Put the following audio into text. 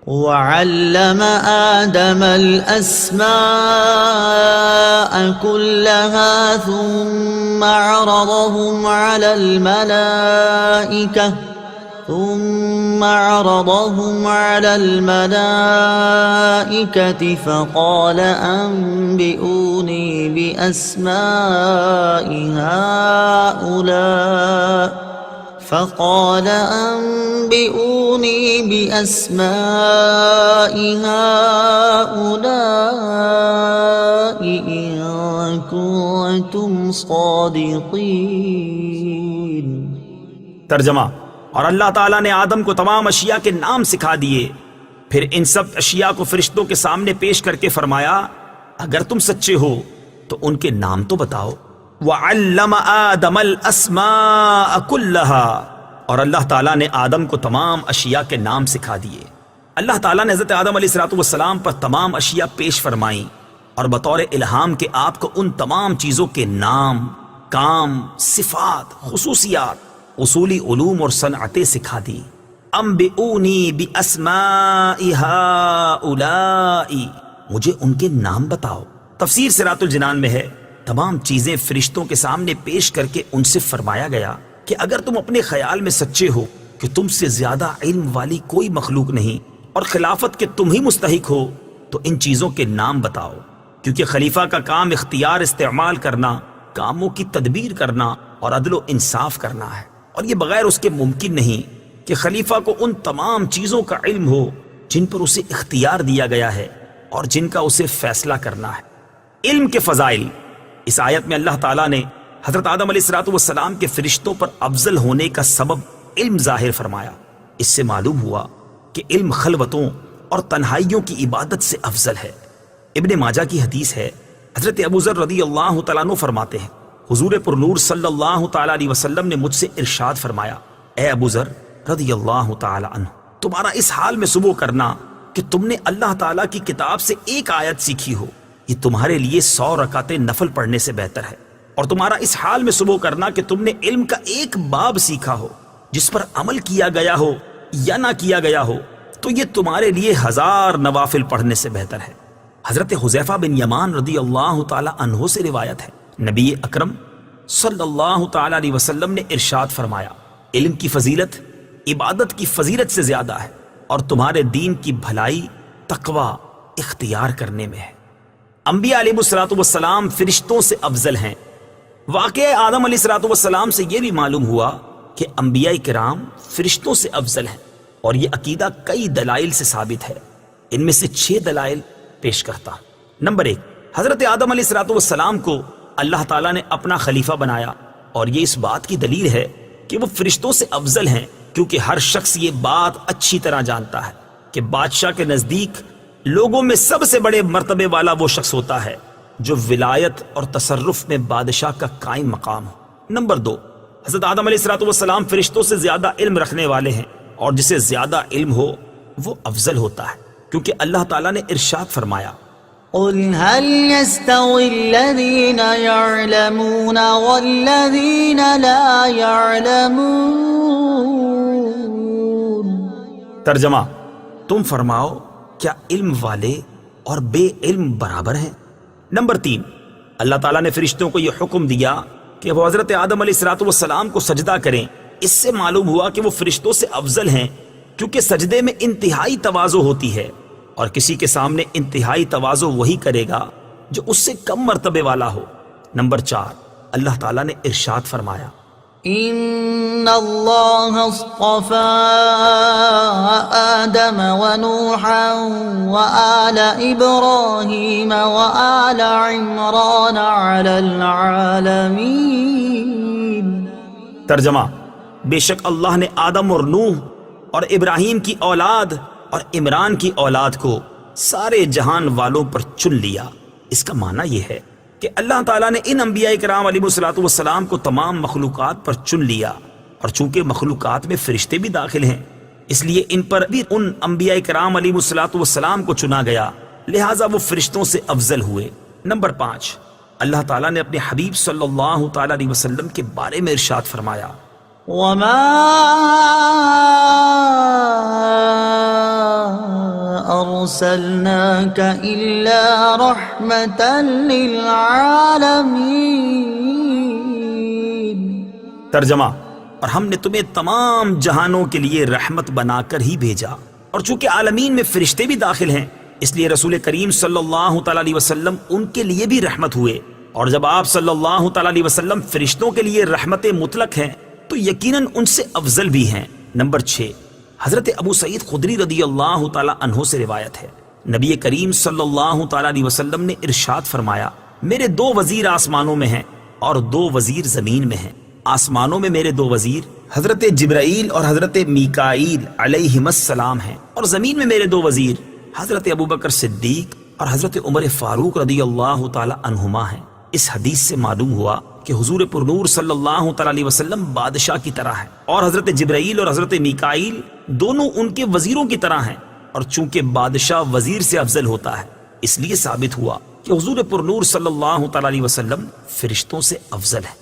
وعلم آدم الأسماء كلها ثم عرضهم على الملائكة فقال أنبئوني بأسماء هؤلاء إن كنتم صادقين۔ ترجمہ: اور اللہ تعالیٰ نے آدم کو تمام اشیاء کے نام سکھا دیے، پھر ان سب اشیاء کو فرشتوں کے سامنے پیش کر کے فرمایا اگر تم سچے ہو تو ان کے نام تو بتاؤ۔ وَعَلَّمَ آدَمَ الْأَسْمَاءَ كُلَّهَا، اور اللہ تعالیٰ نے آدم کو تمام اشیاء کے نام سکھا دیے۔ اللہ تعالیٰ نے حضرت آدم علیہ السلام پر تمام اشیاء پیش فرمائیں اور بطور الہام کے آپ کو ان تمام چیزوں کے نام، کام، صفات، خصوصیات، اصولی علوم اور صنعتیں سکھا دی۔ انبئونی باسماء ہؤلاء، مجھے ان کے نام بتاؤ۔ تفسیر صراط الجنان میں ہے تمام چیزیں فرشتوں کے سامنے پیش کر کے ان سے فرمایا گیا کہ اگر تم اپنے خیال میں سچے ہو کہ تم سے زیادہ علم والی کوئی مخلوق نہیں اور خلافت کے تم ہی مستحق ہو تو ان چیزوں کے نام بتاؤ، کیونکہ خلیفہ کا کام اختیار استعمال کرنا، کاموں کی تدبیر کرنا اور عدل و انصاف کرنا ہے، اور یہ بغیر اس کے ممکن نہیں کہ خلیفہ کو ان تمام چیزوں کا علم ہو جن پر اسے اختیار دیا گیا ہے اور جن کا اسے فیصلہ کرنا ہے۔ علم کے فضائل۔ اس آیت میں اللہ تعالیٰ نے حضرت آدم علیہ السلام کے فرشتوں پر افضل ہونے کا سبب علم ظاہر فرمایا۔ اس سے معلوم ہوا کہ علم خلوتوں اور تنہائیوں کی عبادت سے افضل ہے۔ ابن ماجہ کی حدیث ہے، حضرت ابو ذر رضی اللہ تعالیٰ عنہ فرماتے ہیں حضور پرنور صلی اللہ تعالیٰ علیہ وسلم نے مجھ سے ارشاد فرمایا، اے ابو ذر رضی اللہ تعالیٰ عنہ، تمہارا اس حال میں صبح کرنا کہ تم نے اللہ تعالیٰ کی کتاب سے ایک آیت سیکھی ہو، یہ تمہارے لیے 100 رکعتیں نفل پڑھنے سے بہتر ہے، اور تمہارا اس حال میں صبح کرنا کہ تم نے علم کا ایک باب سیکھا ہو جس پر عمل کیا گیا ہو یا نہ کیا گیا ہو تو یہ تمہارے لیے 1000 نوافل پڑھنے سے بہتر ہے۔ حضرت حذیفہ بن یمان رضی اللہ تعالیٰ عنہ سے روایت ہے، نبی اکرم صلی اللہ تعالیٰ علیہ وسلم نے ارشاد فرمایا، علم کی فضیلت عبادت کی فضیلت سے زیادہ ہے، اور تمہارے دین کی بھلائی تقوی اختیار کرنے میں ہے۔ انبیاء علیہ السلام فرشتوں سے افضل ہیں۔ واقعہ آدم علیہ السلام سے یہ بھی معلوم ہوا کہ انبیاء کرام فرشتوں سے افضل ہیں، اور یہ عقیدہ کئی دلائل سے ثابت ہے۔ ان میں سے 6 دلائل پیش کرتا ہوں۔ نمبر 1، حضرت آدم علیہ السلام کو اللہ تعالیٰ نے اپنا خلیفہ بنایا، اور یہ اس بات کی دلیل ہے کہ وہ فرشتوں سے افضل ہیں، کیونکہ ہر شخص یہ بات اچھی طرح جانتا ہے کہ بادشاہ کے نزدیک لوگوں میں سب سے بڑے مرتبے والا وہ شخص ہوتا ہے جو ولایت اور تصرف میں بادشاہ کا قائم مقام ہو۔ نمبر 2، حضرت آدم علیہ السلام فرشتوں سے زیادہ علم رکھنے والے ہیں، اور جسے زیادہ علم ہو وہ افضل ہوتا ہے، کیونکہ اللہ تعالیٰ نے ارشاد فرمایا، قل هل يستوي الذين يعلمون والذين لا يعلمون۔ ترجمہ: تم فرماؤ کیا علم والے اور بے علم برابر ہیں؟ نمبر 3، اللہ تعالیٰ نے فرشتوں کو یہ حکم دیا کہ وہ حضرت آدم علیہ السلام کو سجدہ کریں۔ اس سے معلوم ہوا کہ وہ فرشتوں سے افضل ہیں، کیونکہ سجدے میں انتہائی تواضع ہوتی ہے، اور کسی کے سامنے انتہائی تواضع وہی کرے گا جو اس سے کم مرتبے والا ہو۔ نمبر 4، اللہ تعالیٰ نے ارشاد فرمایا، ان اللہ اصطفى آدم ونوحا وآل ابراہیم وآل عمران علی العالمین۔ ترجمہ: بے شک اللہ نے آدم اور نوح اور ابراہیم کی اولاد اور عمران کی اولاد کو سارے جہان والوں پر چن لیا۔ اس کا معنی یہ ہے کہ اللہ تعالیٰ نے ان انبیاء کرام علیہ السلام کو تمام مخلوقات پر چن لیا، اور چونکہ مخلوقات میں فرشتے بھی داخل ہیں اس لیے ان پر بھی ان انبیاء کرام علیہ السلام کو چنا گیا، لہٰذا وہ فرشتوں سے افضل ہوئے۔ نمبر 5، اللہ تعالیٰ نے اپنے حبیب صلی اللہ تعالیٰ علیہ وسلم کے بارے میں ارشاد فرمایا، وما أرسلناك إلا رحمة للعالمين. ترجمہ، اور ہم نے تمہیں تمام جہانوں کے لیے رحمت بنا کر ہی بھیجا، اور چونکہ عالمین میں فرشتے بھی داخل ہیں اس لیے رسول کریم صلی اللہ تعالی علیہ وسلم ان کے لیے بھی رحمت ہوئے، اور جب آپ صلی اللہ تعالی علیہ وسلم فرشتوں کے لیے رحمت مطلق ہیں تو یقیناً ان سے افضل بھی ہیں. نمبر 6، حضرت ابو سعید خدری رضی اللہ تعالی عنہ سے روایت ہے، نبی کریم صلی اللہ تعالی علیہ وسلم نے ارشاد فرمایا، میرے 2 وزیر آسمانوں میں ہیں اور 2 وزیر زمین میں ہیں. آسمانوں میں میرے 2 وزیر حضرت جبرائیل اور حضرت میکائیل علیہم السلام ہیں، اور زمین میں میرے 2 وزیر حضرت ابوبکر صدیق اور حضرت عمر فاروق رضی اللہ تعالی عنہما ہیں. اس حدیث سے معلوم ہوا کہ حضور پرنور صلی اللہ تعالی علیہ وسلم بادشاہ کی طرح ہیں، اور حضرت جبرائیل اور حضرت میکائیل دونوں ان کے وزیروں کی طرح ہیں، اور چونکہ بادشاہ وزیر سے افضل ہوتا ہے اس لیے ثابت ہوا کہ حضور پرنور صلی اللہ تعالی علیہ وسلم فرشتوں سے افضل ہیں.